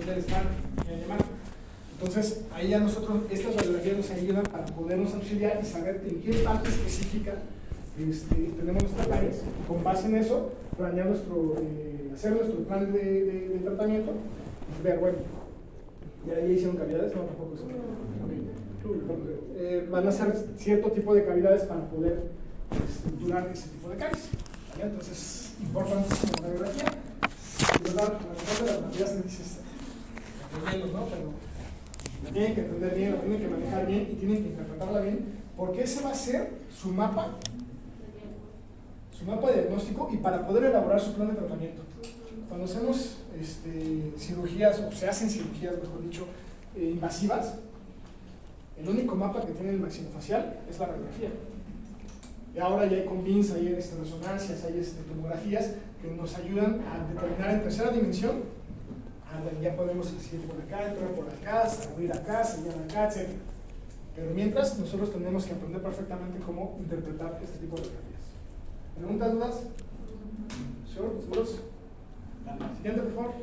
del escáner, entonces ahí ya nosotros, estas radiografías nos ayudan para podernos auxiliar y saber en qué parte específica tenemos nuestras áreas, con base en eso, planear hacer nuestro plan de tratamiento, y ver, bueno, ya hicieron cavidades, no, tampoco eso. Van a ser cierto tipo de cavidades para poder estructurar ese tipo de caries. ¿Vale? Entonces, importantísimo la radiografía. De verdad, la mejor de las materias me dices, menos, ¿no? Pero la tienen que entender bien, la tienen que manejar bien y tienen que interpretarla bien, porque ese va a ser su mapa de diagnóstico y para poder elaborar su plan de tratamiento. Cuando hacemos cirugías, o se hacen cirugías, mejor dicho, invasivas, el único mapa que tiene el maxilofacial es la radiografía. Y ahora ya hay combins, hay resonancias, hay tomografías que nos ayudan a determinar en tercera dimensión. Ya podemos seguir por acá, entrar por acá, abrir acá, sellar acá, etc. Pero mientras, nosotros tenemos que aprender perfectamente cómo interpretar este tipo de radiografías. ¿Preguntas, dudas? ¿Seguros? Siguiente, por favor.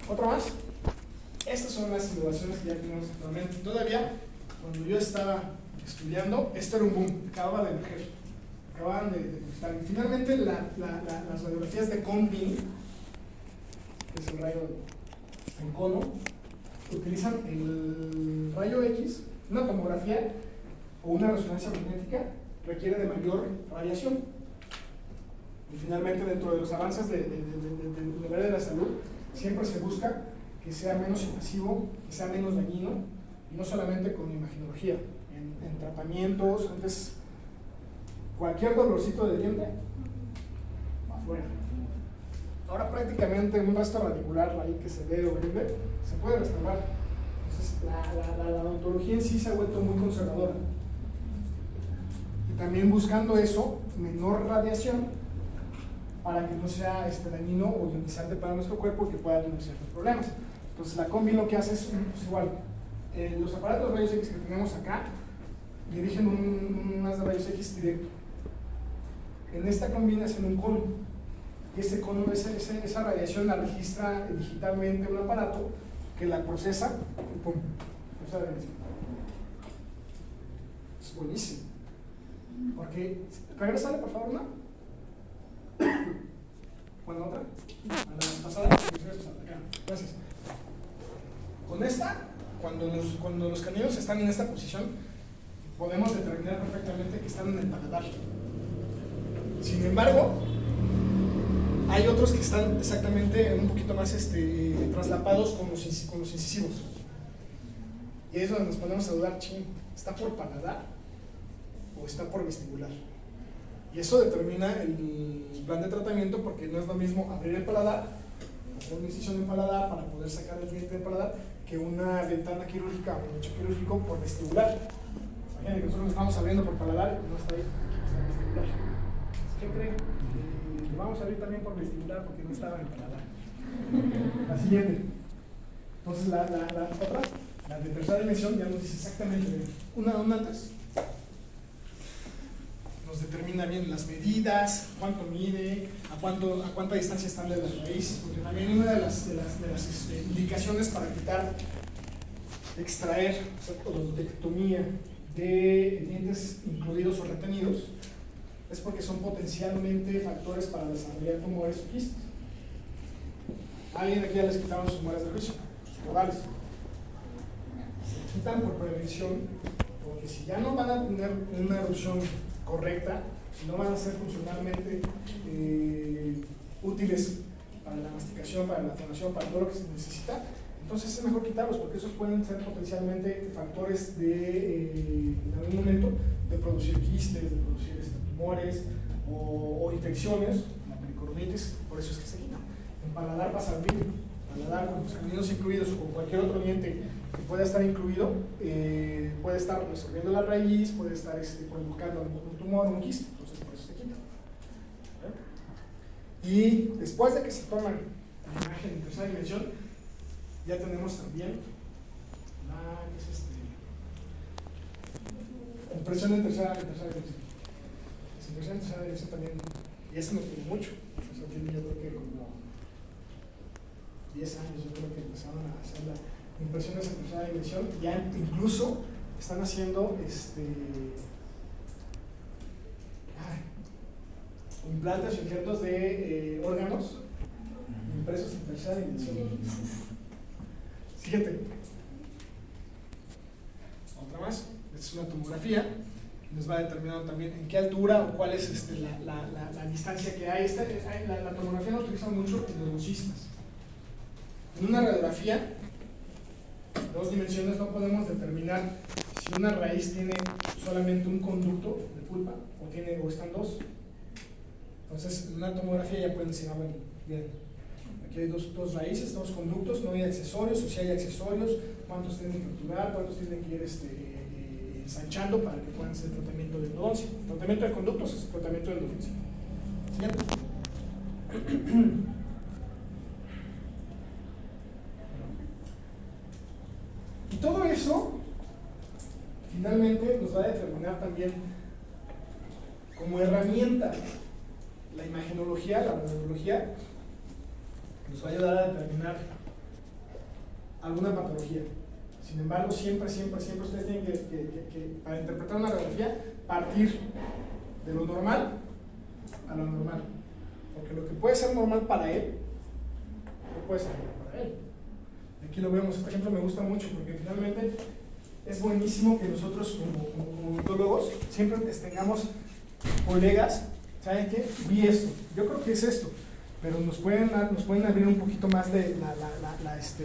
¿Otra más? Estas son las innovaciones que ya tenemos actualmente. Todavía, cuando yo estaba estudiando, esto era un boom, acababa de emerger. Acababan de estar. Y finalmente, las radiografías de combin, que es el rayo en cono, utilizan el rayo X, una tomografía o una resonancia magnética requiere de mayor radiación. Y finalmente, dentro de los avances del área de la salud, siempre se busca que sea menos invasivo, que sea menos dañino, y no solamente con imaginología, en tratamientos. Antes, cualquier dolorcito de diente, afuera. Ahora prácticamente un resto radicular ahí que se ve o vende, se puede restaurar. Entonces la odontología en sí se ha vuelto muy conservadora. Y también buscando eso, menor radiación, para que no sea dañino o ionizante para nuestro cuerpo y que pueda tener ciertos problemas. Entonces la combi lo que hace es igual. Los aparatos de rayos X que tenemos acá dirigen unas de rayos X directo. En esta combi hacen un cono. Y ese cono, esa radiación la registra digitalmente un aparato que la procesa y ¡pum! Es buenísimo. Porque, regrésale por favor, ¿no? ¿Cuándo otra? A la pasada. Gracias. Con esta, cuando los caninos están en esta posición, podemos determinar perfectamente que están en el paladar. Sin embargo, hay otros que están exactamente un poquito más traslapados con los incisivos. Y ahí es donde nos ponemos a dudar, ¿está por paladar o está por vestibular? Y eso determina el plan de tratamiento, porque no es lo mismo abrir el paladar, hacer una incisión en el paladar para poder sacar el diente del paladar, que una ventana quirúrgica o un nicho quirúrgico por vestibular. Imagínense que nosotros estamos abriendo por paladar y no está ahí, está vestibular. ¿Qué creen? Lo vamos a abrir también por vestibular porque no estaba en el paladar. La siguiente. Entonces la otra, la de tercera dimensión, ya nos dice exactamente una antes. Nos determina bien las medidas, cuánto mide, a cuánta distancia están de las raíces, porque también una de las indicaciones para extraer odontectomía de dientes incluidos o retenidos es porque son potencialmente factores para desarrollar tumores o quistes. Alguien aquí ya les quitaron sus muelas de juicio, sus modales. Se quitan por prevención, porque si ya no van a tener una erupción correcta, si no van a ser funcionalmente útiles para la masticación, para la fonación, para todo lo que se necesita, entonces es mejor quitarlos, porque esos pueden ser potencialmente factores en algún momento de producir quistes, de producir tumores o infecciones, la pericorditis, por eso es que se quitan. En paladar pasa lo mismo. Paladar con los caninos incluidos o con cualquier otro diente que pueda estar incluido, puede estar resolviendo la raíz, puede estar provocando un tumor o un quiste, entonces por eso se quita. Y después de que se toma la imagen en tercera dimensión, ya tenemos también la impresión en tercera dimensión. La impresión en tercera dimensión también, y eso nos tiene mucho. Eso tiene, yo creo que como hacer las impresiones en tercera dimensión. Ya incluso están haciendo implantes o injertos de órganos impresos en tercera dimensión. Fíjate. Otra más. Esta es una tomografía. Nos va determinando también en qué altura o cuál es la distancia que hay. La tomografía la utilizamos mucho en los bocistas. En una radiografía de 2 dimensiones no podemos determinar si una raíz tiene solamente un conducto de pulpa o están 2. Entonces, en una tomografía ya pueden decir, bueno, bien, aquí hay dos raíces, 2 conductos, no hay accesorios, o si hay accesorios, cuántos tienen que capturar, cuántos tienen que ir ensanchando para que puedan hacer tratamiento de endodoncia. El tratamiento de conductos es el tratamiento de endodoncia. ¿Siguiente? Y todo eso finalmente nos va a determinar también como herramienta. La imagenología, la radiología, nos va a ayudar a determinar alguna patología. Sin embargo, siempre ustedes tienen que para interpretar una radiografía, partir de lo normal a lo normal. Porque lo que puede ser normal para él, no puede ser normal para él. Aquí lo vemos, este ejemplo me gusta mucho porque finalmente es buenísimo que nosotros como odontólogos siempre tengamos colegas. ¿Saben qué? Vi esto, yo creo que es esto, pero nos pueden abrir un poquito más de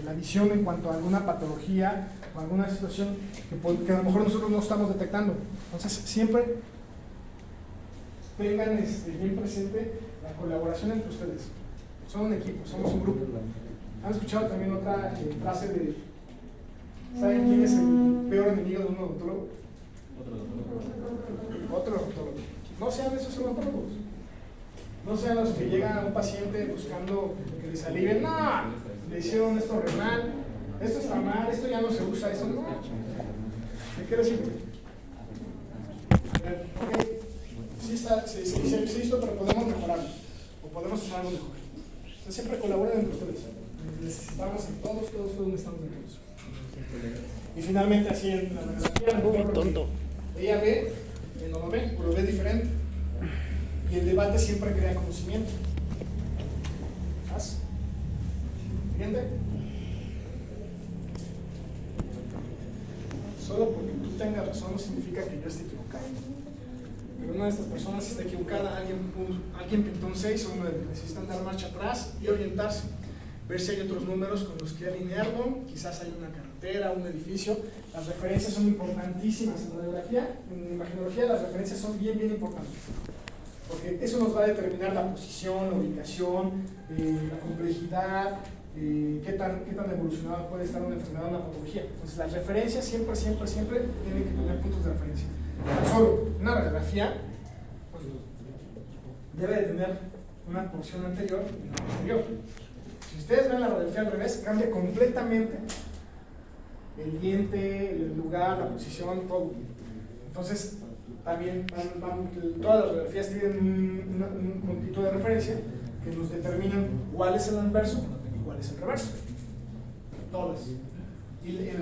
la visión en cuanto a alguna patología o alguna situación que a lo mejor nosotros no estamos detectando. Entonces, siempre tengan bien presente la colaboración entre ustedes. Son un equipo, somos un grupo. ¿Han escuchado también otra frase de ¿saben quién es el peor enemigo de un odontólogo? Otro odontólogo. No sean esos odontólogos. No sean los que llegan a un paciente buscando que les alivien. No, le hicieron esto renal, esto está mal, esto ya no se usa, esto no. ¿Qué quiere decir? Ok, sí está, sí, pero podemos mejorarlo. O podemos hacer algo mejor. Entonces siempre colaboren entre ustedes. Necesitamos en todos necesitamos de todos. Y finalmente así en la radiografía, ella ve, él no lo ve, pero lo ve diferente. Y el debate siempre crea conocimiento. ¿Vas? Siguiente. Solo porque tú tengas razón no significa que yo esté equivocado. Pero una de estas personas está equivocada, alguien pintó un 6 o un 9. Necesitan dar marcha atrás y orientarse. Ver si hay otros números con los que alinearlo. Quizás hay una carretera, un edificio. Las referencias son importantísimas en radiografía. En imagenología las referencias son bien importantes. Porque eso nos va a determinar la posición, la ubicación, la complejidad, qué tan evolucionada puede estar una enfermedad o una patología. Entonces las referencias siempre tienen que tener puntos de referencia. Tan solo una radiografía pues, debe de tener una porción anterior y una posterior. Si ustedes ven la radiografía al revés, cambia completamente el diente, el lugar, la posición, todo. Entonces, también todas las radiografías tienen un puntito de referencia que nos determinan cuál es el anverso y cuál es el reverso. Todas. Y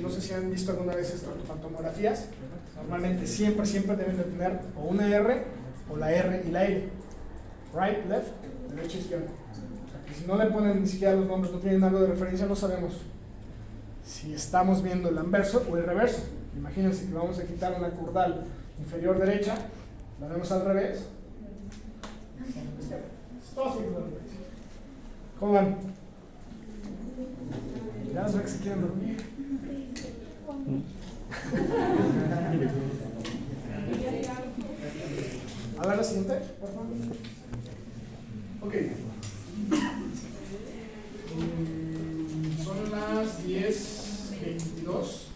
no sé si han visto alguna vez estas tomografías. Normalmente siempre deben de tener o una R o la R y la L. Right, left, derecha, izquierda. Y si no le ponen ni siquiera los nombres, no tienen algo de referencia, no sabemos si estamos viendo el anverso o el reverso. Imagínense que vamos a quitar una cordal inferior derecha, la vemos al revés. ¿Cómo van? Ya sé que se quieren dormir. A ver la siguiente, por favor. Ok. Son las 10:22.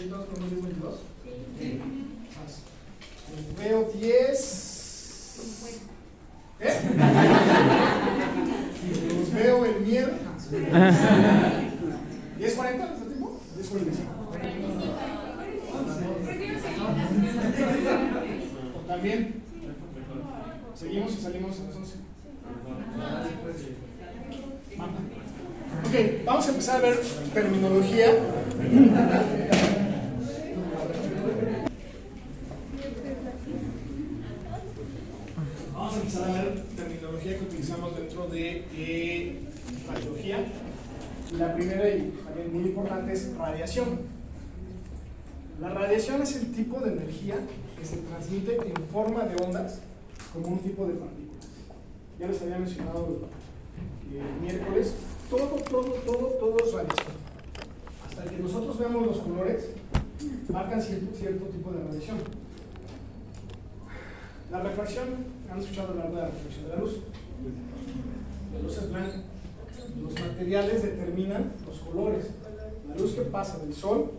¿Entonces ponemos 10:22? Sí. Veo 10. ¿Eh? Los veo el miércoles. ¿10:40 es el tiempo? 10:45. También. Seguimos y salimos a las 11. Ok, vamos a empezar a ver terminología. Vamos a empezar a ver terminología que utilizamos dentro de radiología. Y la primera y también muy importante es radiación. La radiación es el tipo de energía que se transmite en forma de ondas como un tipo de partículas. Ya les había mencionado el miércoles, todo es radiación. Hasta que nosotros veamos los colores, marcan cierto tipo de radiación. La refracción, ¿han escuchado hablar de la refracción de la luz? La luz es blanca. Los materiales determinan los colores. La luz que pasa del sol,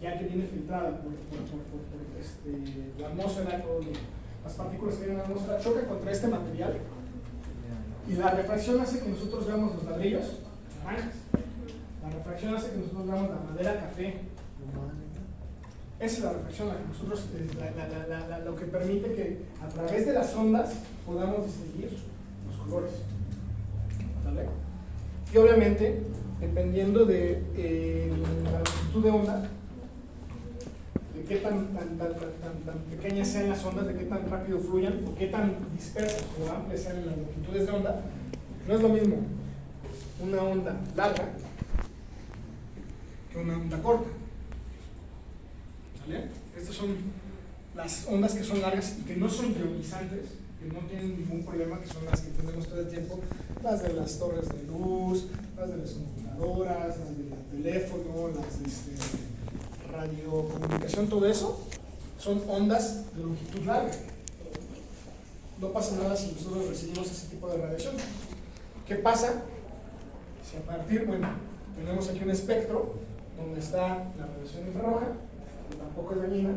ya que viene filtrada por la atmósfera, las partículas que vienen en la atmósfera, choca contra este material y la refracción hace que nosotros veamos los ladrillos naranjas. La refracción hace que nosotros veamos la madera café. Esa es la refracción, la que nosotros, lo que permite que a través de las ondas podamos distinguir los colores. ¿Vale? Y obviamente, dependiendo de la longitud de onda, de qué tan pequeñas sean las ondas, de qué tan rápido fluyan, o qué tan dispersas o amplias sean las longitudes de onda, no es lo mismo una onda larga que una onda corta. ¿Vale? Estas son las ondas que son largas y que no son ionizantes, que no tienen ningún problema, que son las que tenemos todo el tiempo, las de las torres de luz, las de las computadoras, las del teléfono, las de radiocomunicación, todo eso son ondas de longitud larga. No pasa nada si nosotros recibimos ese tipo de radiación. ¿Qué pasa? Si a partir, tenemos aquí un espectro donde está la radiación infrarroja, que tampoco es dañina.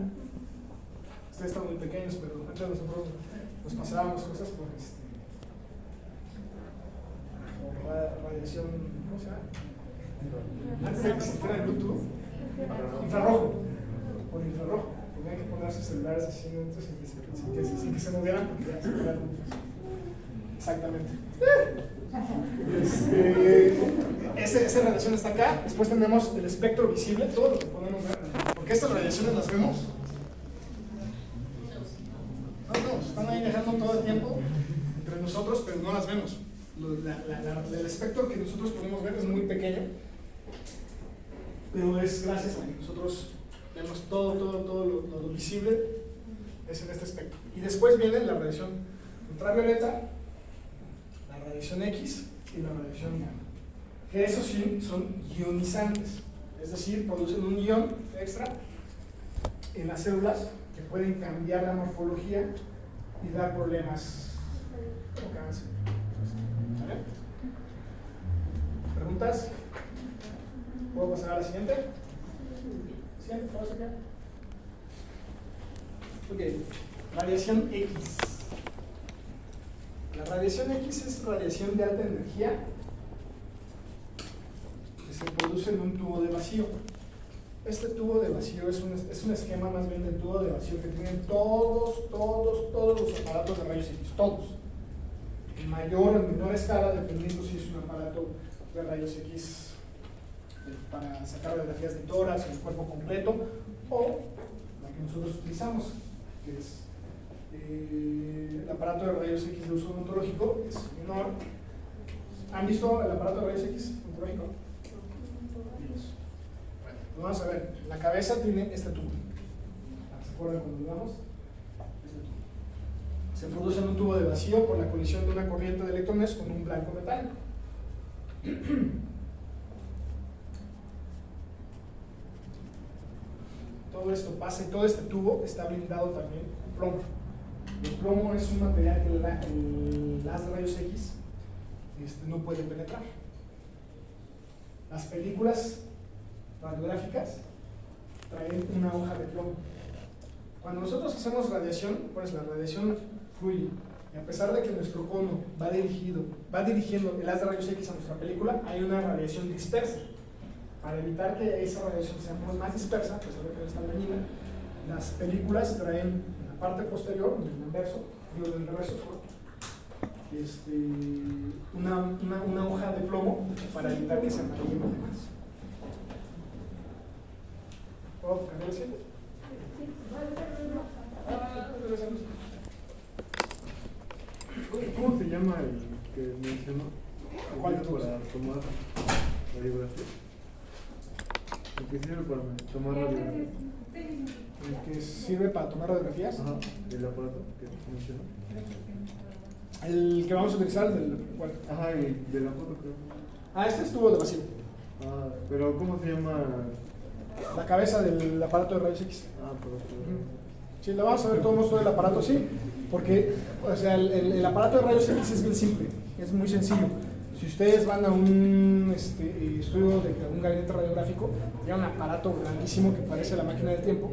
Ustedes están muy pequeños, pero antes nosotros nos pasábamos cosas por radiación, ¿cómo se llama? Antes de que existiera el Bluetooth, infrarrojo, por infrarrojo. Tenían que poner sus celulares así sin que se movieran porque ya se movieran muy fácil. Exactamente. Esa radiación está acá. Después tenemos el espectro visible, todo lo que podemos ver. Porque estas radiaciones las vemos. No, están ahí dejando todo el tiempo entre nosotros, pero no las vemos. El espectro que nosotros podemos ver es muy pequeño, pero es gracias a que nosotros vemos todo lo visible es en este espectro. Y después viene la radiación ultravioleta, la radiación X y la radiación gamma, que esos sí son ionizantes, es decir, producen un ion extra en las células que pueden cambiar la morfología y dar problemas como cáncer. ¿Vale? ¿Preguntas? ¿Puedo pasar a la siguiente? ¿Siguiente? ¿Puedo sacar? Ok, radiación X. La radiación X es radiación de alta energía que se produce en un tubo de vacío. Este tubo de vacío es un esquema más bien del tubo de vacío que tienen todos los aparatos de rayos X, todos. En mayor o en menor escala, dependiendo si es un aparato de rayos X para sacar radiografías de tórax o el cuerpo completo, o la que nosotros utilizamos, que es el aparato de rayos X de uso odontológico, es menor. ¿Han visto el aparato de rayos X odontológico? Vamos a ver, la cabeza tiene este tubo. ¿Se acuerdan cuando digamos? Este tubo. Se produce en un tubo de vacío por la colisión de una corriente de electrones con un blanco metálico. Todo esto pasa y todo este tubo está blindado también con plomo. El plomo es un material que el haz de rayos X no puede penetrar. Las películas radiográficas traen una hoja de plomo. Cuando nosotros hacemos radiación, pues la radiación fluye. Y a pesar de que nuestro cono va dirigiendo el haz de rayos X a nuestra película, hay una radiación dispersa. Para evitar que esa radiación sea más dispersa, pues a que es tan dañina, las películas traen en la parte posterior, en el reverso, una hoja de plomo para evitar que se amarillen los demás. ¿Puedo cambiar el cielo? ¿Cómo se llama el que mencionó? ¿Cuál de todos? Para tomar radiografía. El que sirve para tomar radiografía. El que sirve para tomar radiografías. Ajá, el aparato que mencionó. El que vamos a utilizar, ¿cuál? Ajá, el de la foto creo. Este estuvo de vacío. Pero ¿cómo se llama? La cabeza del aparato de rayos X. Pero. Sí, lo vamos a ver todo el aparato, sí. Porque, o sea, el aparato de rayos X es bien simple, es muy sencillo. Si ustedes van a un estudio de un gabinete radiográfico, hay un aparato grandísimo que parece la máquina del tiempo,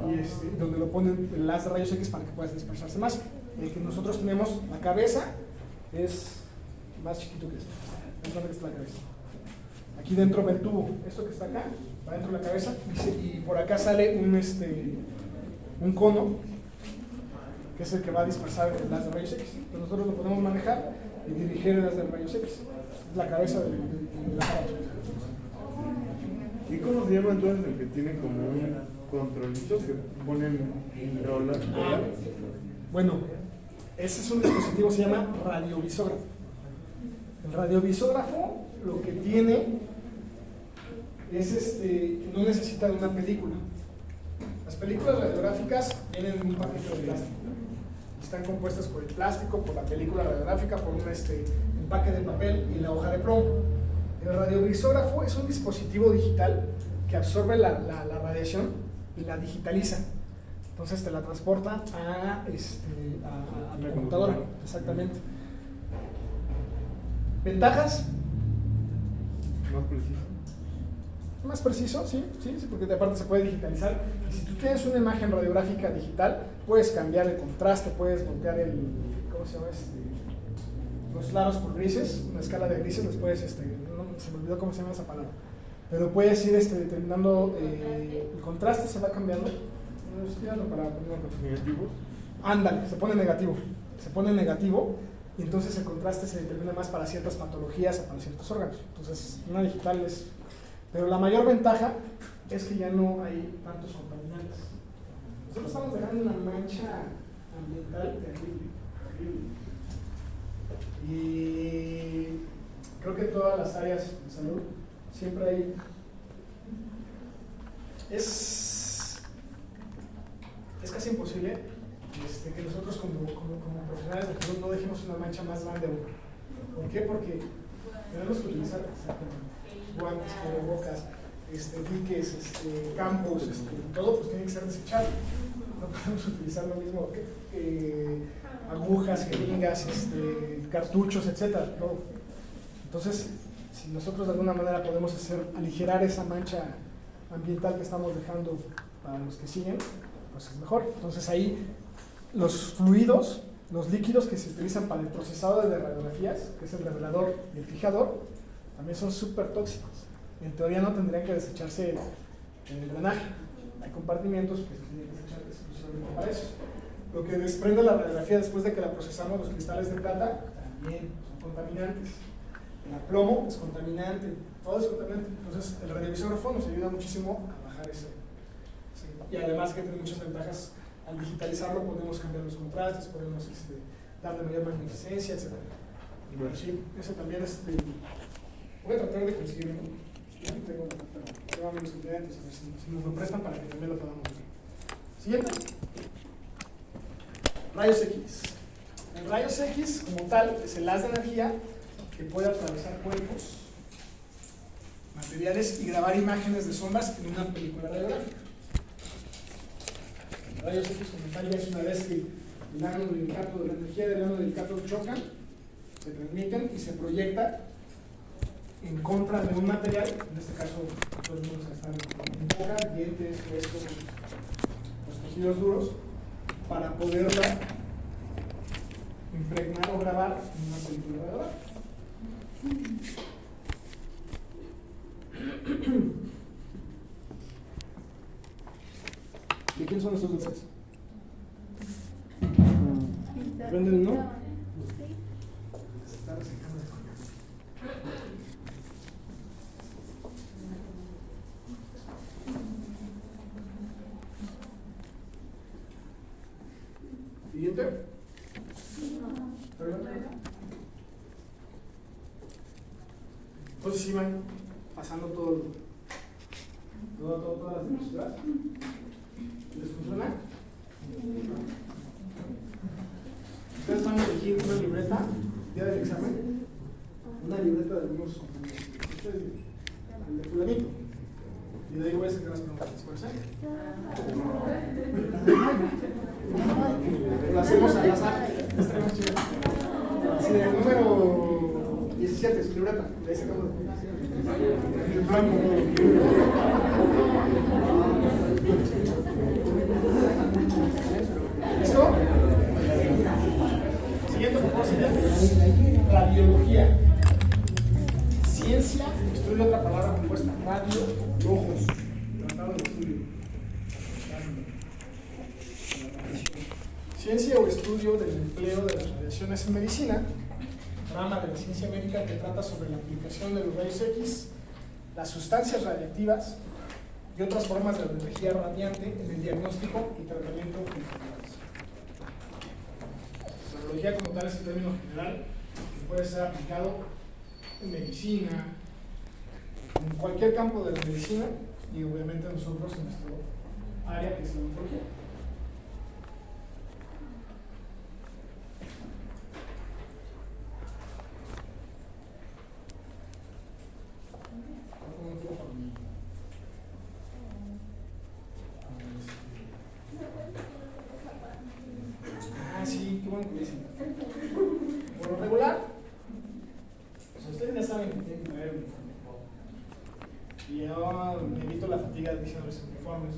y donde lo ponen el haz de rayos X para que pueda dispersarse más. El que nosotros tenemos, la cabeza, es más chiquito que esto. Más grande que está la cabeza. Aquí dentro va el tubo, esto que está acá, va dentro de la cabeza, y por acá sale un cono, que es el que va a dispersar el haz de rayos X. Entonces nosotros lo podemos manejar y dirigir el haz de rayos X. Es la cabeza del aparato. ¿Y cómo se llama entonces el que tiene como un controlito que ponen rola? Bueno, ese es un dispositivo que se llama radiovisógrafo. El radiovisógrafo lo que tiene es no necesita de una película. Las películas radiográficas vienen en un paquete de plástico. Están compuestas por el plástico, por la película radiográfica, por un empaque de papel y la hoja de plomo. El radiovisógrafo es un dispositivo digital que absorbe la radiación y la digitaliza. Entonces te la transporta a tu computadora. Exactamente. ¿Ventajas? Más preciso. Más preciso, sí, porque aparte se puede digitalizar. Y si tú tienes una imagen radiográfica digital, puedes cambiar el contraste, puedes voltear ¿cómo se llama? Los claros por grises, una escala de grises, les puedes, se me olvidó cómo se llama esa palabra. Pero puedes ir determinando, el contraste se va cambiando. Para ¿Negativos? Ándale, se pone negativo, y entonces el contraste se determina más para ciertas patologías o para ciertos órganos. Entonces, una digital es... Pero la mayor ventaja es que ya no hay tantos contaminantes. Nosotros estamos dejando una mancha ambiental terrible. Y creo que en todas las áreas de salud siempre hay... Es casi imposible que nosotros como profesionales de salud no dejemos una mancha más grande aún. ¿Por qué? Porque tenemos que utilizar guantes, cubrebocas, diques, campos, todo pues tiene que ser desechable. No podemos utilizar lo mismo que agujas, jeringas, cartuchos, etcétera, todo. Entonces, si nosotros de alguna manera podemos aligerar esa mancha ambiental que estamos dejando para los que siguen, pues es mejor. Entonces ahí los fluidos, los líquidos que se utilizan para el procesado de radiografías, que es el revelador y el fijador, también son súper tóxicos. En teoría no tendrían que desecharse en el drenaje. Hay compartimentos que se tienen que desechar exclusivamente para eso. Lo que desprende la radiografía después de que la procesamos, los cristales de plata, también son contaminantes. El plomo es contaminante, todo es contaminante. Entonces el radiovisógrafo nos ayuda muchísimo a bajar ese. Y además que tiene muchas ventajas. Al digitalizarlo podemos cambiar los contrastes, podemos darle mayor magnificencia, etc. Y bueno, sí, eso también es voy a tratar de conseguirlo. Ya tengo a mis estudiantes, a ver si nos lo prestan para que también lo podamos ver. Siguiente. Rayos X. El rayos X, como tal, es el haz de energía que puede atravesar cuerpos, materiales y grabar imágenes de sombras en una película radiográfica. El rayos X, como tal, ya es una vez que el ánodo y el cátodo, la energía del ánodo y el cátodo chocan, se transmiten y se proyecta en contra de un material, en este caso todos los que están en boca, dientes, huesos, los tejidos duros, para poderla impregnar o grabar en una película radiográfica. ¿De quién son estos dulces? ¿Venden uno? ¿Siguiente? Entonces sí van pasando todas las diapositivas. ¿Les funciona? Ustedes van a elegir una libreta día del examen, una libreta de algunos compañeros. Ustedes, el de fulanito. Y de ahí voy a sacar las preguntas. Lo hacemos al azar. Estaremos chidos. Así del número 17, su libreta. De ahí sacamos las preguntas. El blanco. ¿Listo? Siguiente propósito. Radiología. Ciencia, estudio otra palabra compuesta. Radio, ojos. Tratado de estudio. Ciencia o estudio del empleo de las radiaciones en medicina, rama de la ciencia médica que trata sobre la aplicación de los rayos X, las sustancias radiactivas y otras formas de energía radiante en el diagnóstico y tratamiento de enfermedades. La radiología como tal es un término general que puede ser aplicado en medicina, en cualquier campo de la medicina y obviamente nosotros en nuestro área que es la odontología. Sí, qué bueno que me dicen. Por lo regular, pues ustedes ya saben que tienen que traer un uniforme. Y yo me evito la fatiga diciéndoles uniformes.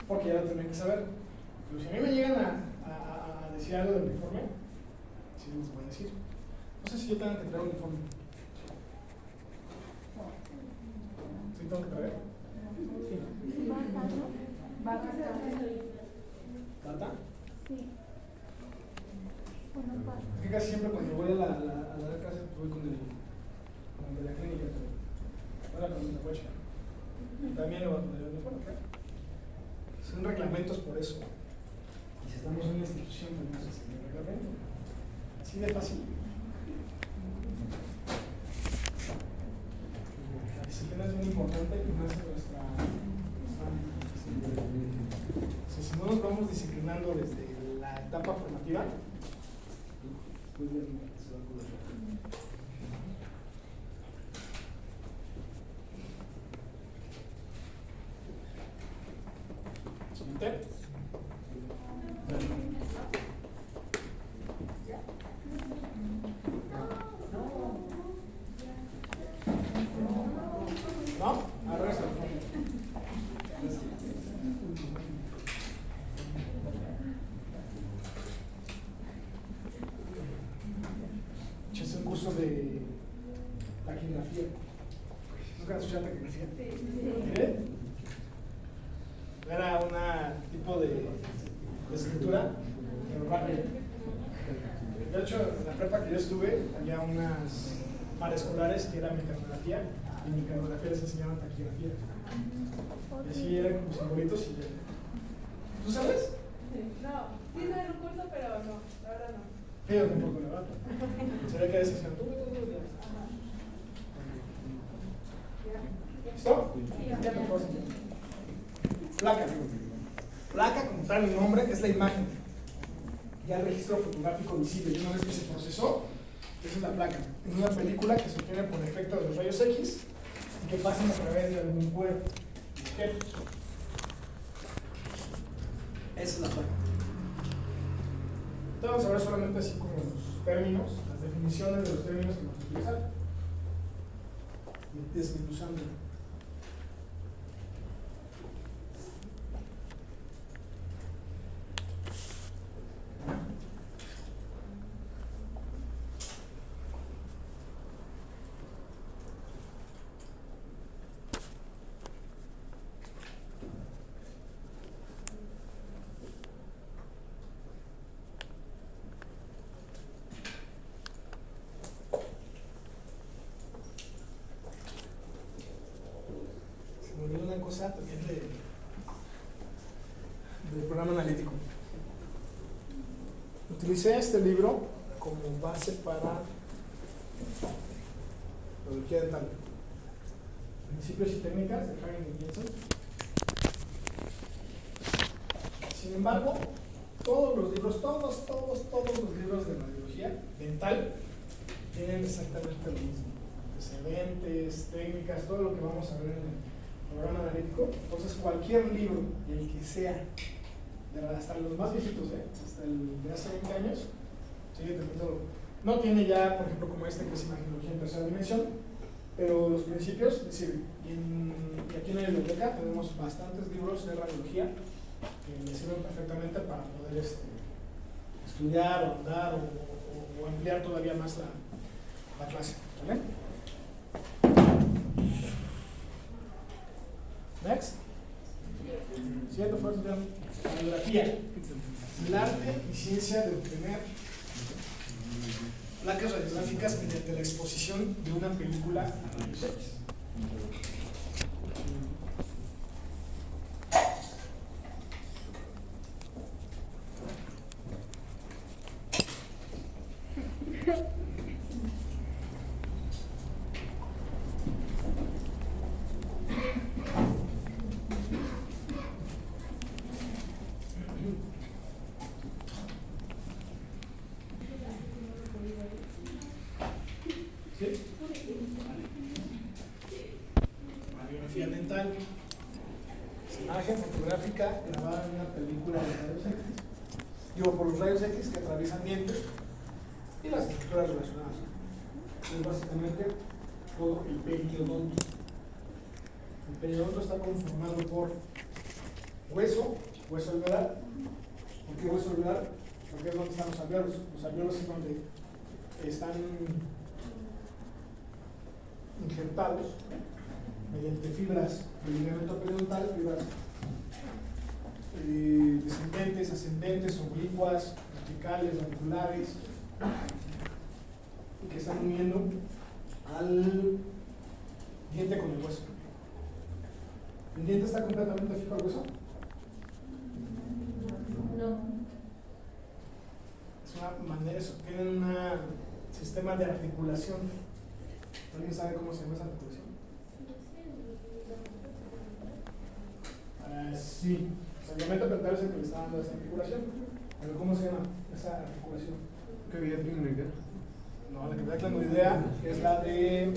Porque ya lo tienen que saber. Pero si a mí me llegan a decir algo del uniforme, sí les voy a decir. No sé si yo tengo que traer un uniforme. ¿Sí tengo que traer? Sí. ¿Bata? Sí. Es que casi siempre cuando voy a dar clase voy con el de la clínica, pero ahora con el coche. También lo voy a poner el uniforme, ¿ok? Son reglamentos por eso. Y si estamos en una institución, tenemos que seguir el reglamento. Así de fácil. La disciplina es muy importante y más en nuestra si no nos vamos disciplinando desde la etapa formativa, pues ya se va a poder. Siguiente. ¿No? Al resto. Es un curso de taquigrafía. ¿Nunca has escuchado taquigrafía? ¿Qué? Era un tipo de escritura, pero rápida. De hecho, en la prepa que yo estuve, había unas paraescolares que eran mecanografía, y en mecanografía les enseñaban taquigrafía. Y así eran como simbolitos y ya. ¿Tú sabes? No, sí sé un curso, pero no, la verdad no. Yo tampoco, la verdad. Se ve que decían tú. ¿Listo? Ya te puedo enseñar. Placa. Placa, como tal el nombre, es la imagen. Ya el registro fotográfico visible. Y una vez que se procesó, esa es la placa. Es una película que se obtiene por efecto de los rayos X y que pasan a través de algún cuerpo. Esa es la placa. Entonces vamos a ver solamente así como los términos, las definiciones de los términos que vamos a utilizar. Y desmenuzando. También del programa analítico. utilicé este libro como base para radiología dental. Principios y técnicas de Hagen y Jensen. Sin embargo, todos los libros, todos los libros de radiología dental tienen exactamente lo mismo. Antecedentes, técnicas, todo lo que vamos a ver en el programa analítico. Entonces, cualquier libro, el que sea, hasta los más viejitos, hasta el de hace 20 años, sigue teniendo, no tiene ya, por ejemplo, como este que es imagenología en tercera dimensión, pero los principios, es decir, y aquí en la biblioteca tenemos bastantes libros de radiología que le sirven perfectamente para poder estudiar, o andar o ampliar todavía más la clase. ¿Vale? Next. Siguiente fue radiografía. El arte y ciencia de obtener placas radiográficas mediante la exposición de una película a rayos X. Radiografía dental. Imagen fotográfica grabada en una película de rayos X. Digo, por los rayos X que atraviesan dientes y las estructuras relacionadas. Es básicamente todo el periodonto. El periodonto está conformado por hueso alveolar. ¿Por qué hueso alveolar? Porque es donde están los alveolos. Los alveolos es donde están injertados mediante fibras del ligamento periodontal, fibras descendentes, ascendentes, oblicuas, verticales, auriculares, y que están uniendo al diente con el hueso. ¿El diente está completamente fijo al hueso? No. Es una manera, tienen un sistema de articulación. ¿Alguien sabe cómo se llama esa articulación? Sí, el ligamento periodontal es el que le está dando esa articulación. Pero ¿cómo se llama esa articulación? ¿Qué vida tiene una idea? No, la que me da claro idea es la de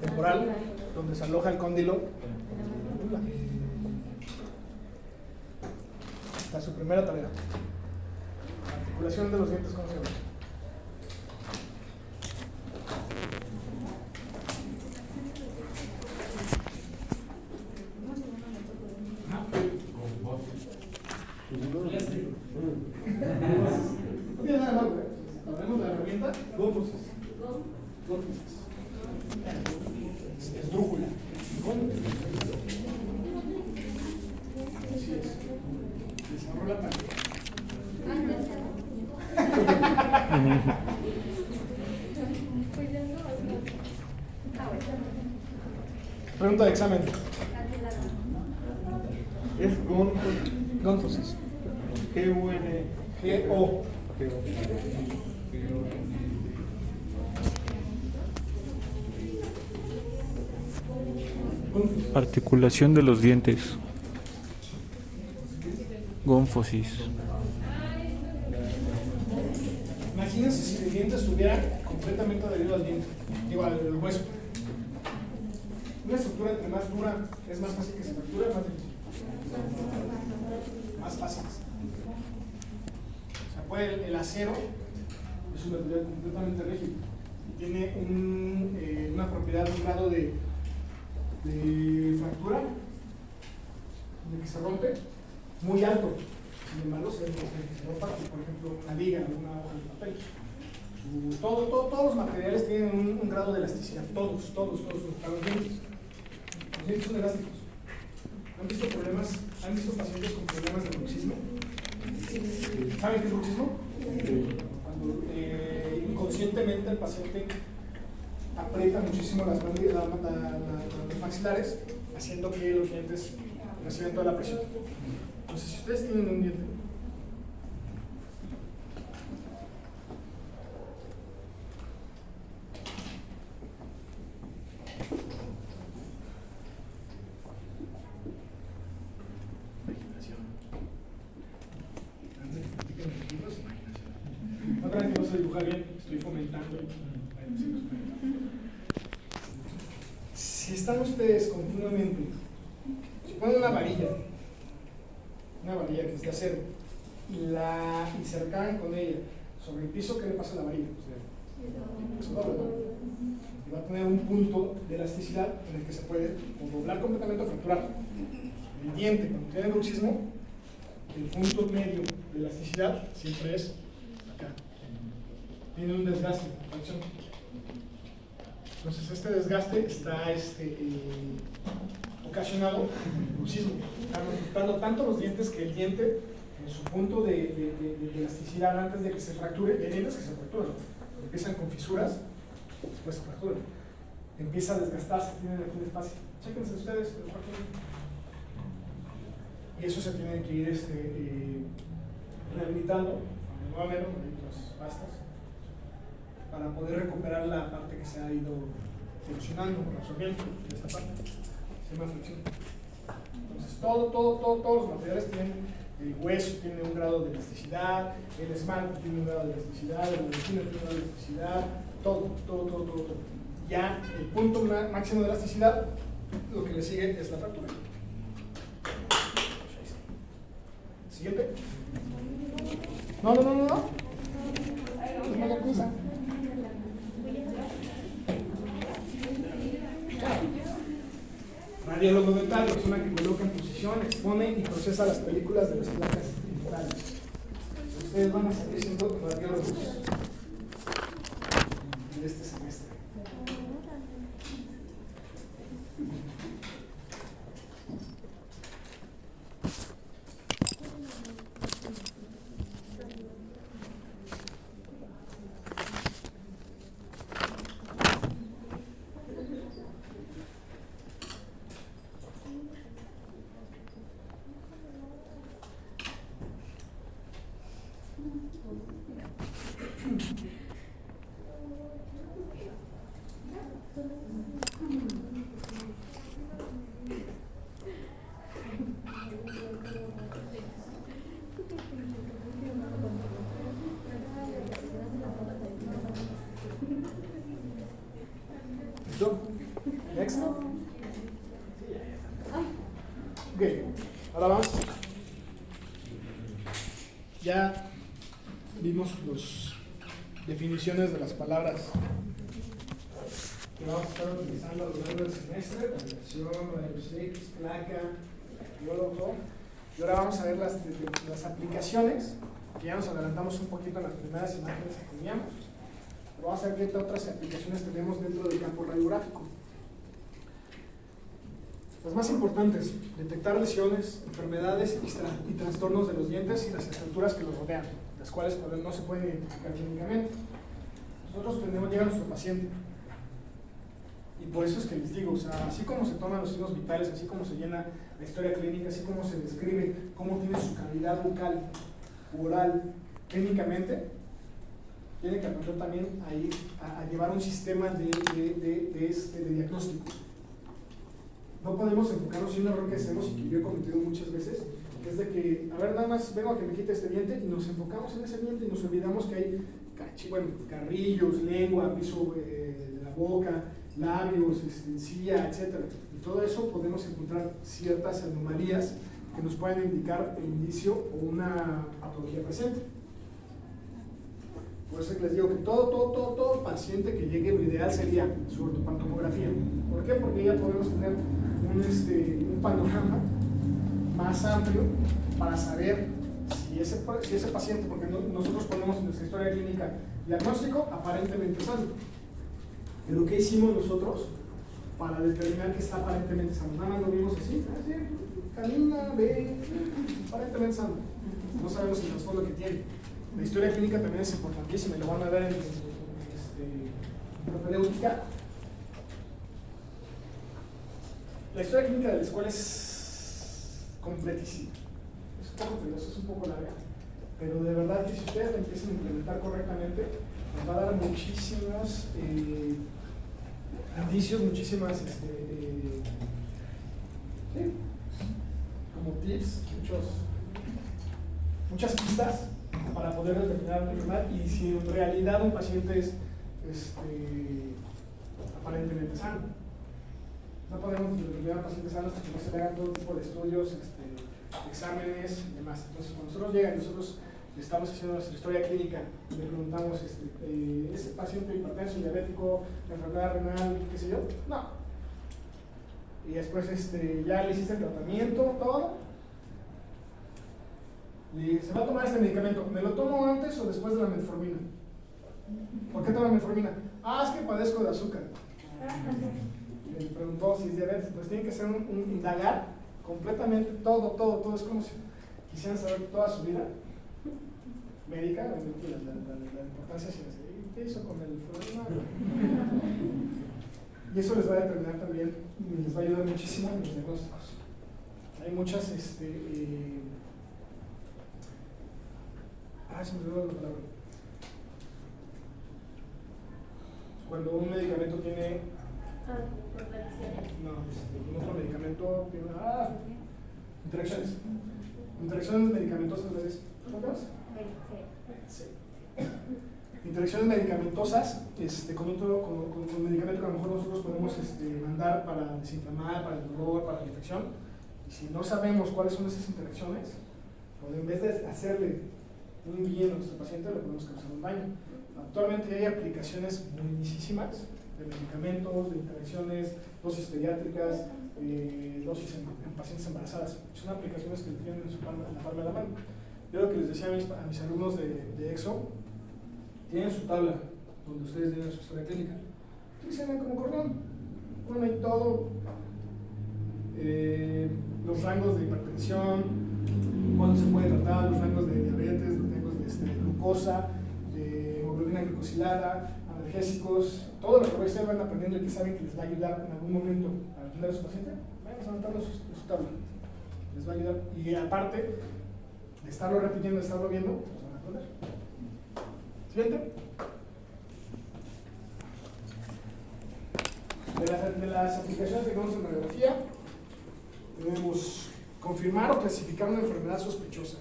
temporal, donde se aloja el cóndilo. Esta es su primera tarea. La articulación de los dientes, ¿cómo se llama? No tiene nada malo, Tenemos la herramienta gónfosis. Es drújula. Así es. Desarrolla para. Pregunta de examen. Es Gónfosis. G-U-N. G-O. Articulación de los dientes. Gónfosis. Imagínense si el diente estuviera completamente adherido al diente, digo al hueso. Una estructura entre más dura es más fácil que se fracture, más difícil. Más fácil. O sea, puede el acero es un material completamente rígido. Tiene una propiedad, un grado de fractura, de que se rompe, muy alto. Sin embargo, se rompa, por ejemplo, una viga o una hoja de papel. Todos los materiales tienen un grado de elasticidad, todos, hasta los dientes. Los dientes son elásticos. ¿Han visto pacientes con problemas de bruxismo? ¿Saben qué es bruxismo? Cuando inconscientemente el paciente aprieta muchísimo las maxilares, haciendo que los dientes reciban toda la presión. Entonces, si ustedes tienen un diente Si están ustedes continuamente, si ponen una varilla que es de acero, y se recargan con ella sobre el piso, ¿qué le pasa a la varilla? Se dobla, ¿no? Y va a tener un punto de elasticidad en el que se puede o doblar completamente o fracturar. El diente, cuando tiene bruxismo, el punto medio de elasticidad siempre es acá. Tiene un desgaste, fracción. Entonces este desgaste está ocasionado por el bruxismo. Están afectando tanto los dientes que el diente, en su punto de elasticidad antes de que se fracture, hay dientes que se fracturan, empiezan con fisuras, después se fracturan. Empieza a desgastarse, tienen aquí un espacio. Chéquense ustedes, y eso se tiene que ir rehabilitando, nuevamente con las pastas, para poder recuperar la parte que se ha ido erosionando, absorbiendo de esta parte. Se llama fricción. Entonces, todos los materiales tienen, el hueso tiene un grado de elasticidad, el esmalte tiene un grado de elasticidad, el resina tiene un grado de elasticidad, todo. Ya el punto máximo de elasticidad, lo que le sigue es la fractura. Siguiente. No. Es mala cosa. Radiólogo dental, persona que coloca en posición, expone y procesa las películas de las placas dentales. Ustedes van a seguir siendo radiólogos en este semestre. ¿Listo? Next. Ok, ahora vamos. Ya vimos las definiciones de las palabras que vamos a estar utilizando a lo largo del semestre: radiación, rayos X, placa, biólogo. Y ahora vamos a ver las aplicaciones, que ya nos adelantamos un poquito en las primeras imágenes que teníamos. Pero vamos a ver qué otras aplicaciones tenemos dentro del campo radiográfico. Las más importantes: detectar lesiones, enfermedades y trastornos de los dientes y las estructuras que los rodean, las cuales no se pueden identificar clínicamente. Nosotros tenemos llega nuestro paciente, y por eso es que les digo, o sea, así como se toman los signos vitales, así como se llena la historia clínica, así como se describe cómo tiene su cavidad bucal, oral, clínicamente, tiene que aprender también a llevar un sistema de diagnóstico. No podemos enfocarnos en un error que hacemos y que yo he cometido muchas veces, que es de que, a ver, nada más vengo a que me quite este diente, y nos enfocamos en ese diente y nos olvidamos que hay carrillos, lengua, piso de la boca, labios, encía, etc. Y todo eso podemos encontrar ciertas anomalías que nos pueden indicar el indicio o una patología presente. Por eso les digo que todo paciente que llegue, lo ideal sería su ortopantomografía. ¿Por qué? Porque ya podemos tener un panorama más amplio para saber si ese paciente, porque nosotros ponemos en nuestra historia clínica diagnóstico aparentemente sano. Pero ¿qué hicimos nosotros para determinar que está aparentemente sano? Nada más lo vimos así, camina, ve, aparentemente sano. No sabemos el trasfondo que tiene. La historia clínica también es importantísima y lo van a ver en propedéutica. La historia clínica de la escuela es completísima. Es un poco tediosa, es un poco larga, pero de verdad que si ustedes la empiezan a implementar correctamente, nos va a dar muchísimos indicios, muchísimas como tips, muchas pistas para poder determinar una enfermedad, y si en realidad un paciente es aparentemente sano. No podemos determinar pacientes sanos hasta que no se le hagan todo tipo de estudios, exámenes y demás. Entonces, cuando nosotros llegan, nosotros le estamos haciendo nuestra historia clínica, le preguntamos, ¿ese paciente hipertenso, diabético, enfermedad renal, qué sé yo? No. Y después ya le hiciste el tratamiento, todo. Y se va a tomar este medicamento. ¿Me lo tomo antes o después de la metformina? ¿Por qué tomo metformina? Es que padezco de azúcar. Me preguntó si es diabetes. Pues tiene que ser un indagar completamente todo. Es como si quisieran saber toda su vida médica, la importancia si ¿qué hizo con el problema? Y eso les va a determinar también, les va a ayudar muchísimo en los diagnósticos. Hay muchas, se me olvidó la palabra. Cuando un medicamento tiene... otro medicamento tiene... interacciones medicamentosas, ¿ves? ¿Cuántas? Sí. Interacciones medicamentosas con un medicamento que a lo mejor nosotros podemos mandar para desinflamar, para el dolor, para la infección. Y si no sabemos cuáles son esas interacciones, pues en vez de hacerle un bien a nuestro paciente, le podemos causar un daño. Actualmente hay aplicaciones buenísimas de medicamentos, de interacciones, dosis pediátricas, dosis en pacientes embarazadas. Son aplicaciones que tienen en la palma de la mano. Yo lo que les decía a mis alumnos de EXO, tienen su tabla donde ustedes tienen su historia clínica. Utilícenla como cordón. Ponen ahí todo, los rangos de hipertensión, cuándo se puede tratar, los rangos de diabetes, los rangos de glucosa, de hemoglobina glicosilada, analgésicos, todo lo que ustedes van aprendiendo y que saben que les va a ayudar en algún momento a atender a su paciente, vayan anotando su tabla. Les va a ayudar. Y aparte de estarlo repitiendo, de estarlo viendo, pues van a aprender. Siguiente. De las aplicaciones que tenemos en radiografía, debemos confirmar o clasificar una enfermedad sospechosa.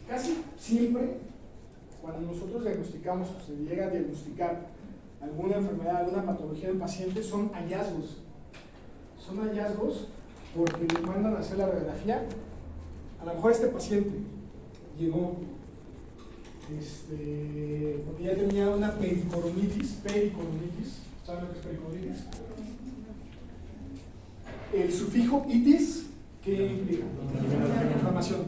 Casi siempre, cuando nosotros diagnosticamos o se llega a diagnosticar alguna enfermedad, alguna patología en paciente, son hallazgos. Son hallazgos porque le mandan a hacer la radiografía. A lo mejor este paciente llegó porque ya tenía una pericoronitis. ¿Saben lo que es pericoronitis? El sufijo itis, ¿qué implica? Inflamación.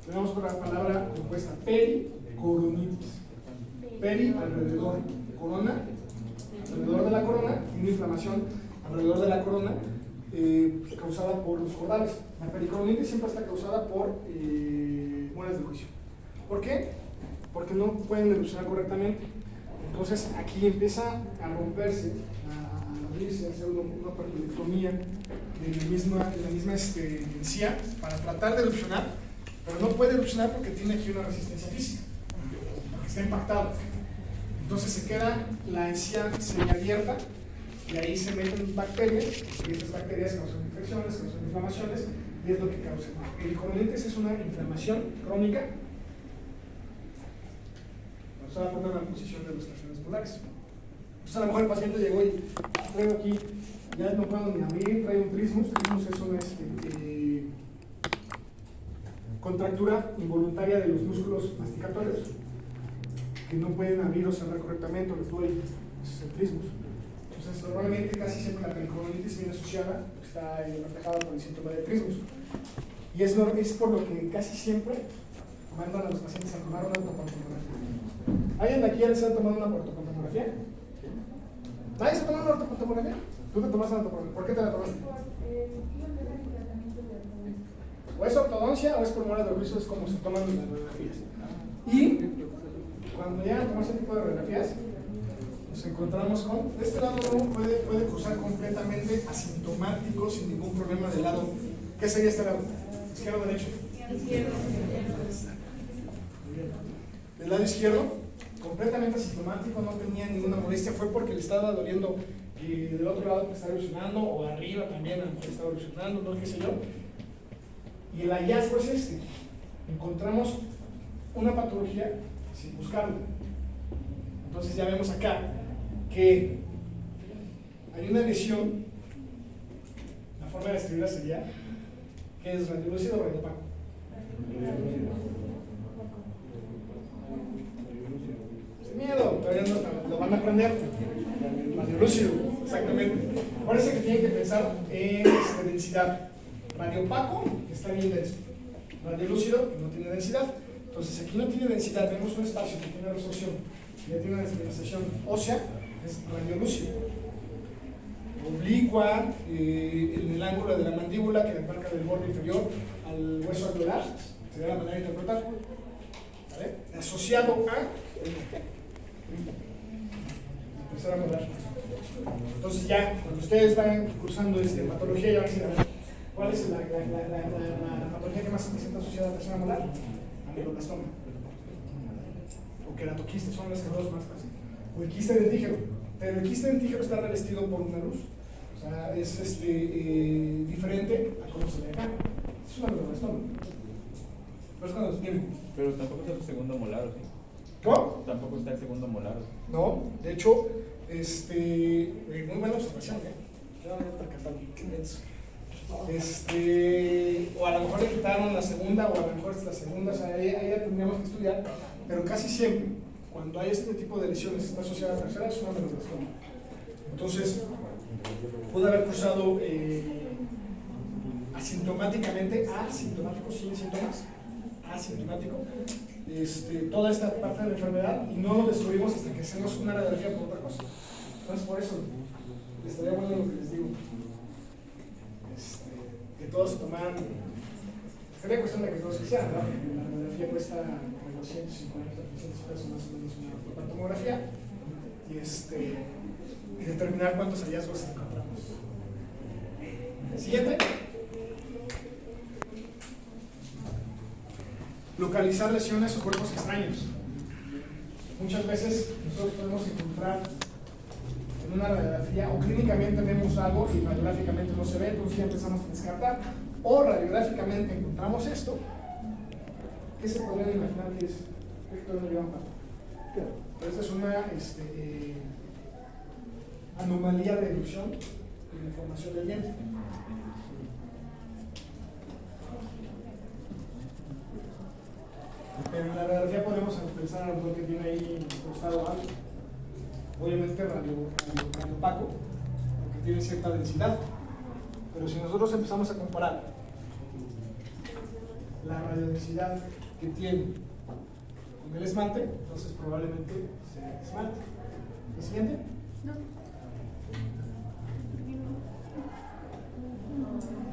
Tenemos otra palabra compuesta, pericoronitis. Peri, alrededor, corona, alrededor de la corona, y una inflamación alrededor de la corona causada por los cordales. La pericoronitis siempre está causada por muelas de juicio. ¿Por qué? Porque no pueden erupcionar correctamente. Entonces aquí empieza a romperse, a abrirse, a hacer una perculectomía de la misma encía para tratar de erupcionar, pero no puede erupcionar porque tiene aquí una resistencia física, porque está impactado. Entonces se queda la encía semiabierta y ahí se meten bacterias, y estas bacterias causan infecciones, causan inflamaciones, y es lo que causa. El pericoronitis es una inflamación crónica. Se va a poner en la posición de los tracciones molares. Entonces a lo mejor el paciente llegó y traigo aquí, ya no puedo ni abrir, trae un trismus. Trismus es una contractura involuntaria de los músculos masticatorios que no pueden abrir o cerrar correctamente, o les duele. Ese es el trismus. Entonces normalmente casi siempre la pericoronitis viene asociada, está reflejada por el síntoma de trismus. Y es por lo que casi siempre mandan a los pacientes a tomar una ortopontomografía. ¿Alguien de aquí ya les ha tomado una ortopontomografía? ¿Nadie se ha tomado una ortopontomografía? ¿Tú te tomaste una ortopontomografía? ¿Por qué te la tomaste? O es ortodoncia o es por muelas de juicio, es como se toman las radiografías. Y cuando llegan a tomar ese tipo de radiografías, nos encontramos con, de este lado puede cruzar completamente asintomático, sin ningún problema del lado. ¿Qué sería este lado? ¿Izquierdo o derecho? Izquierdo. Del lado izquierdo, completamente asintomático, no tenía ninguna molestia, fue porque le estaba doliendo del otro lado que estaba erupcionando, o arriba también que estaba erupcionando, no qué sé yo. Y el hallazgo es este: encontramos una patología sin buscarlo, Entonces ya vemos acá que hay una lesión. La forma de escribirla sería, ¿qué es radiolúcido o radiopaco? Sin miedo, todavía no lo van a aprender. Radiolúcido, exactamente. Parece que tienen que pensar en densidad. Radiopaco, que está bien denso. Radiolúcido, que no tiene densidad. Entonces aquí no tiene densidad, tenemos un espacio que tiene resolución, ya tiene una discriminación ósea, es radiolúcido. Oblicua, en el ángulo de la mandíbula que marca del borde inferior al hueso alveolar, sería la manera de interpretar. ¿Vale? Asociado a tercera molar. Entonces ya, cuando ustedes vayan cursando patología, ya van a decir, a ver, ¿cuál es la patología que más se presenta asociada a la tercera molar? Ameloblastoma o queratoquiste, son las dos más fáciles. O el quiste dentígero, pero el quiste dentígero está revestido por una luz, o sea, es diferente a cómo se ve acá. Es un ameloblastoma. Pero es cuando tiene. Pero tampoco está el segundo molar, ¿o sí? ¿Cómo? Tampoco está el segundo molar, ¿o sí? No, de hecho, muy buena observación, Ya voy a percatar, qué menso. O a lo mejor le quitaron la segunda, o a lo mejor es la segunda, o sea, ahí la tendríamos que estudiar, pero casi siempre, cuando hay este tipo de lesiones, está asociada a la tercera, es una ameloblastoma. Entonces, pudo haber cursado asintomáticamente, asintomático, sin síntomas, asintomático, toda esta parte de la enfermedad, y no lo descubrimos hasta que hacemos una radiografía por otra cosa. Entonces, por eso, estaría bueno lo que les digo. Que todos se tomaran, sería cuestión de que todos quisieran, ¿no? La radiografía cuesta entre 250 a 300 pesos más o menos una tomografía y determinar cuántos hallazgos encontramos. Siguiente. Localizar lesiones o cuerpos extraños. Muchas veces nosotros podemos encontrar en una radiografía o clínicamente vemos algo y radiográficamente no se ve, entonces ya empezamos a descartar. O radiográficamente encontramos esto. ¿Qué se podrían imaginar que es? ¿Qué no llevan para? Pero esta es una anomalía de ilusión en la formación del diente. Pero en la radiografía podemos pensar a lo que tiene ahí incrustado algo. Obviamente radiopaco, porque tiene cierta densidad. Pero si nosotros empezamos a comparar la radiodensidad que tiene con el esmalte, entonces probablemente sea esmalte. ¿El siguiente? No.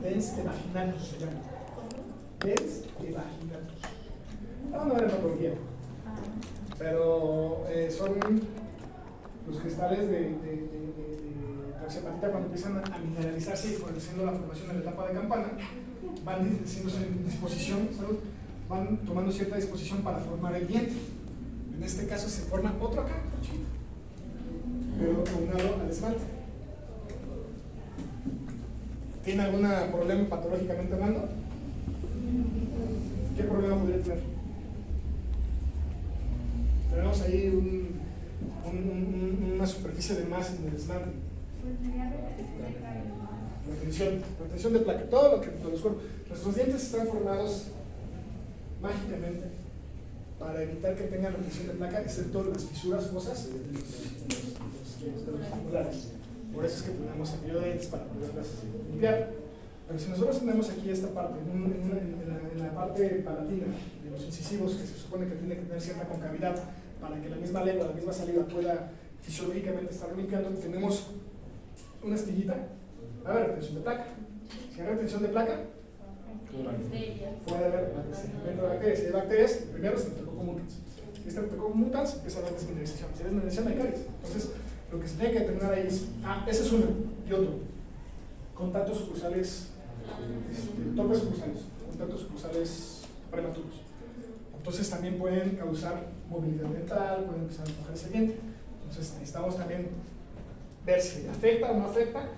Dens evaginatus se llama. Dens evaginatus. No era patología. Pero son los cristales de toxopatita cuando empiezan a mineralizarse y favoreciendo la formación de la etapa de campana, van haciéndose en disposición, ¿sabes? Van tomando cierta disposición para formar el diente. En este caso se forma otro acá, pero aunado al esmalte. ¿Tiene algún problema patológicamente hablando? ¿Qué problema podría tener? Tenemos ahí una superficie de masa en el esmalte. Retención de placa, todo lo que los cuerpos. Nuestros dientes están formados mágicamente para evitar que tengan retención de placa, excepto las fisuras fosas de los articulares. Por eso es que tenemos antidientes para poderlas limpiar. Pero si nosotros tenemos aquí esta parte, en la parte palatina de los incisivos, que se supone que tiene que tener cierta concavidad para que la misma lengua, la misma saliva pueda fisiológicamente estar limpiando, tenemos una astillita, va a haber retención de placa. Si hay retención de placa, puede haber bacterias. Si hay bacterias, primero es Streptococcus mutans. Si es Streptococcus mutans, empieza a haber desmineralización. Si hay desmineralización, hay caries. Entonces, lo que se tiene que determinar ahí es, ese es uno, y otro. Contactos sucursales, topes sucursales, contactos sucursales prematuros. Entonces también pueden causar movilidad dental, pueden empezar a empujar ese diente. Entonces necesitamos también ver si afecta o no afecta.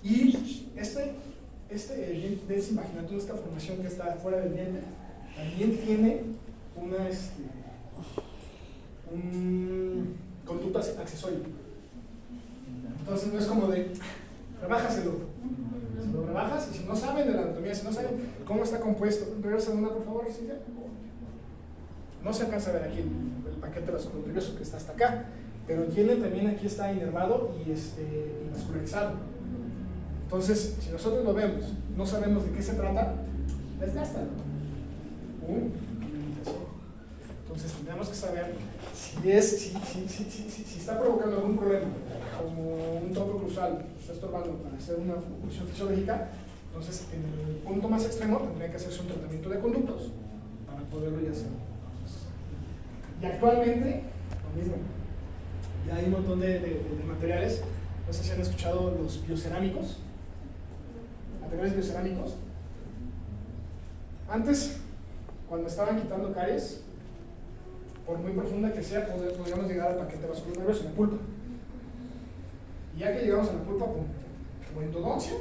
Y el dens imaginatum, esta formación que está fuera del diente, también tiene un conducto producto accesorio. Entonces no es como de, rebájaselo. Si lo rebajas, y si no saben de la anatomía, si no saben cómo está compuesto, regresa una, por favor, Cintia. No se alcanza a ver aquí el paquete vascular que está hasta acá, pero tiene también aquí está inervado y vascularizado. Entonces, si nosotros lo vemos, no sabemos de qué se trata, desgástalo. Entonces, tenemos que saber si está provocando algún problema, como un tronco cruzal, está estorbando para hacer una función fisiológica. Entonces, en el punto más extremo tendría que hacerse un tratamiento de conductos para poderlo ya hacer. Y actualmente, lo mismo, ya hay un montón de materiales. No sé si han escuchado los biocerámicos, materiales biocerámicos. Antes, cuando estaban quitando caries, por muy profunda que sea, podríamos llegar al paquete vascular nervioso, en la pulpa. Y ya que llegamos a la pulpa, o endodoncia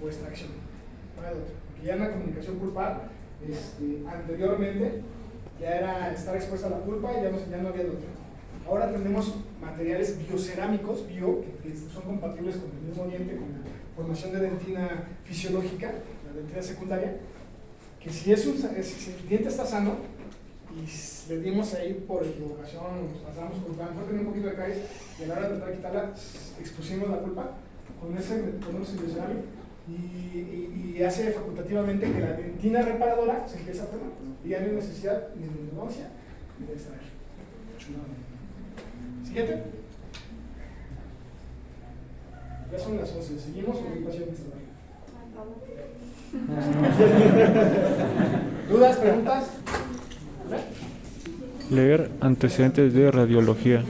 o extracción. No hay otra. Porque ya en la comunicación pulpar, anteriormente, ya era estar expuesta a la pulpa y ya no había de otra. Ahora tenemos materiales biocerámicos, que son compatibles con el mismo diente, con la formación de dentina fisiológica, la dentina secundaria, que si el diente está sano y le dimos ahí por equivocación, nos pasamos por tener un poquito de caries y a la hora de tratar de quitarla, expusimos la pulpa con ese biocerámico y hace facultativamente que la dentina reparadora se empiece a formar y ya no hay necesidad ni de endodoncia ni de extraer. Siguiente. Ya son las 11. ¿Seguimos o qué paciente está? ¿Dudas, preguntas? Leer antecedentes de radiología.